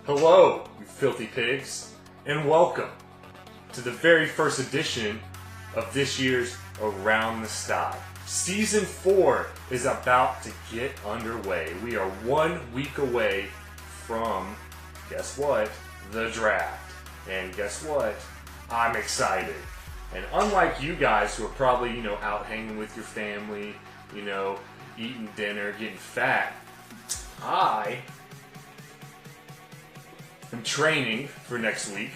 Hello, you filthy pigs, and welcome to the very first edition of this year's Around the Sty. Season 4 is about to get underway. We are 1 week away from, guess what, the draft. And guess what, I'm excited. And unlike you guys who are probably, out hanging with your family, eating dinner, getting fat, I am training for next week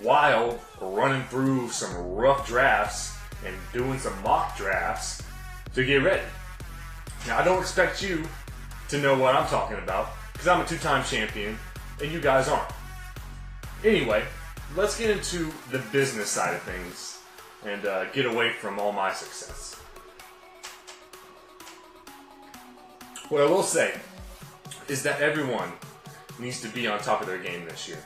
while running through some rough drafts and doing some mock drafts to get ready. Now, I don't expect you to know what I'm talking about because I'm a 2-time champion and you guys aren't. Anyway, let's get into the business side of things and get away from all my success. What I will say is that everyone needs to be on top of their game this year.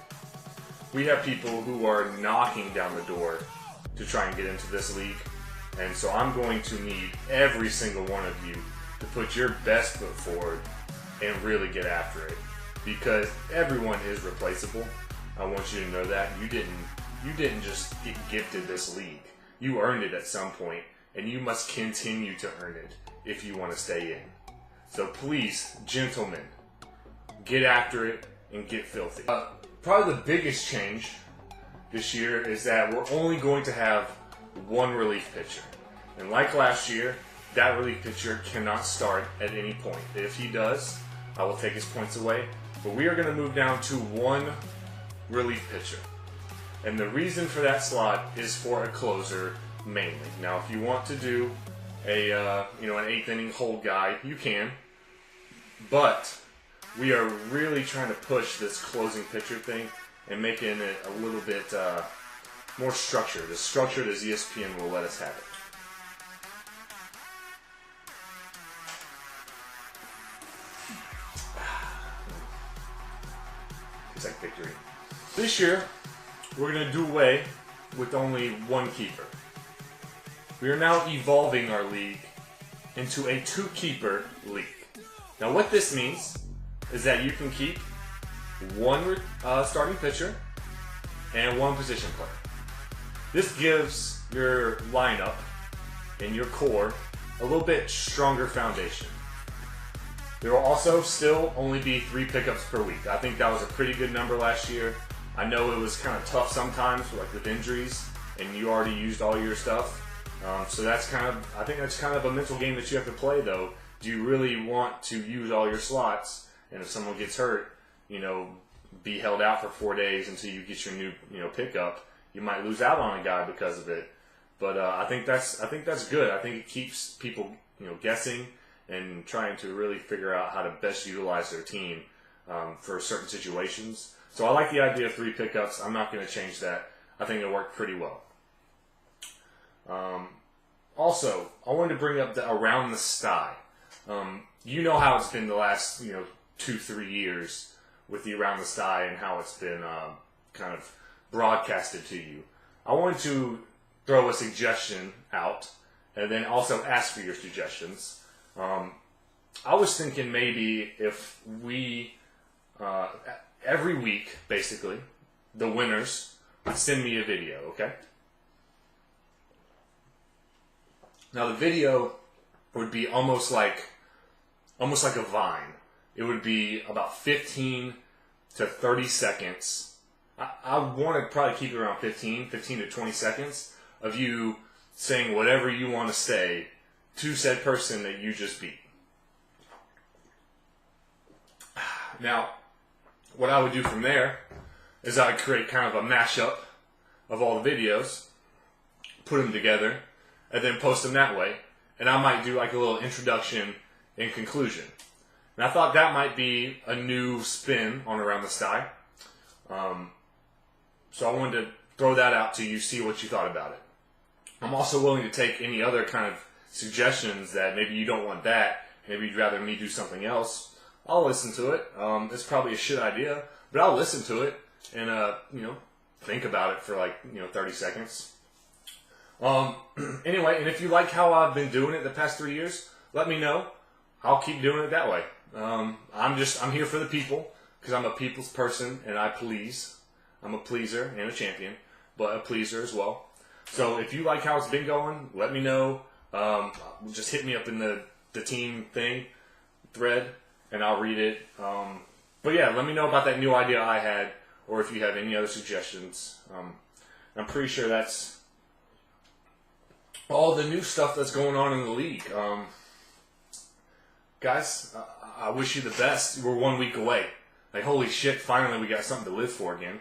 We have people who are knocking down the door to try and get into this league, and so I'm going to need every single one of you to put your best foot forward and really get after it, because everyone is replaceable. I want you to know that. You didn't just get gifted this league. You earned it at some point, and you must continue to earn it if you want to stay in. So please, gentlemen, get after it and get filthy. Probably the biggest change this year is that we're only going to have one relief pitcher. And like last year, that relief pitcher cannot start at any point. If he does, I will take his points away. But we are going to move down to one relief pitcher. And the reason for that slot is for a closer mainly. Now, if you want to do an 8th inning hold guy, you can. But we are really trying to push this closing pitcher thing and making it a little bit more structured, as structured as ESPN will let us have it. It's like victory. This year, we're going to do away with only one keeper. We are now evolving our league into a 2-keeper league. Now what this means is that you can keep one starting pitcher and one position player. This gives your lineup and your core a little bit stronger foundation. There will also still only be 3 pickups per week. I think that was a pretty good number last year. I know it was kind of tough sometimes, like with injuries, and you already used all your stuff. So I think that's kind of a mental game that you have to play, though. Do you really want to use all your slots? And if someone gets hurt, be held out for 4 days until you get your new, pickup. You might lose out on a guy because of it. But I think that's good. I think it keeps people, guessing and trying to really figure out how to best utilize their team for certain situations. So I like the idea of 3 pickups. I'm not going to change that. I think it worked pretty well. Also, I wanted to bring up the Around the Sty. You know how it's been the last, 2-3 years with the Around the Sty and how it's been kind of broadcasted to you. I wanted to throw a suggestion out and then also ask for your suggestions. I was thinking maybe if we, every week, basically, the winners would send me a video, okay? Now the video would be almost like a vine. It would be about 15 to 30 seconds. I want to probably keep it around 15 to 20 seconds of you saying whatever you want to say to said person that you just beat. Now, what I would do from there is I would create kind of a mashup of all the videos, put them together, and then post them that way. And I might do like a little introduction and conclusion. And I thought that might be a new spin on Around the Sty. So I wanted to throw that out to you, see what you thought about it. I'm also willing to take any other kind of suggestions that maybe you don't want that, maybe you'd rather me do something else. I'll listen to it. It's probably a shit idea, but I'll listen to it and, think about it for 30 seconds. Anyway, and if you like how I've been doing it the past 3 years, let me know. I'll keep doing it that way. I'm here for the people. because I'm a people's person and I please. I'm a pleaser and a champion, but a pleaser as well. So if you like how it's been going, let me know. Just hit me up in the team thing thread, and I'll read it. But yeah, let me know about that new idea I had, or if you have any other suggestions. I'm pretty sure that's all the new stuff that's going on in the league. Guys, I wish you the best. We're 1 week away. Like, holy shit, finally we got something to live for again.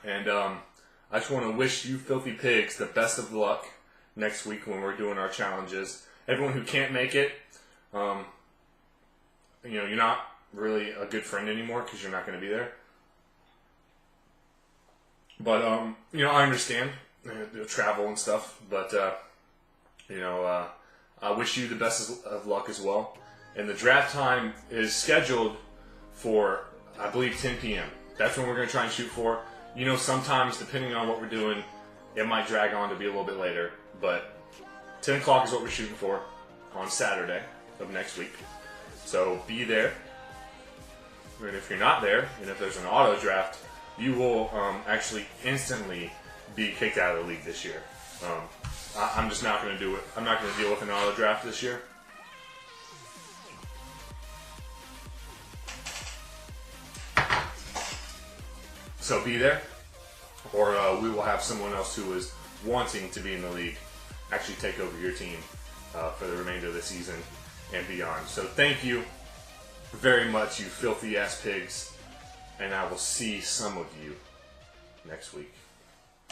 And I just want to wish you filthy pigs the best of luck next week when we're doing our challenges. Everyone who can't make it, you're not really a good friend anymore because you're not going to be there. But I understand travel and stuff. But I wish you the best of luck as well. And the draft time is scheduled for, I believe, 10 p.m. That's when we're going to try and shoot for. Sometimes, depending on what we're doing, it might drag on to be a little bit later. But 10 o'clock is what we're shooting for on Saturday of next week. So be there. And if you're not there, and if there's an auto draft, you will actually instantly be kicked out of the league this year. I'm just not going to do it. I'm not going to deal with an auto draft this year. So be there, or we will have someone else who is wanting to be in the league actually take over your team for the remainder of the season and beyond. So thank you very much, you filthy ass pigs, and I will see some of you next week.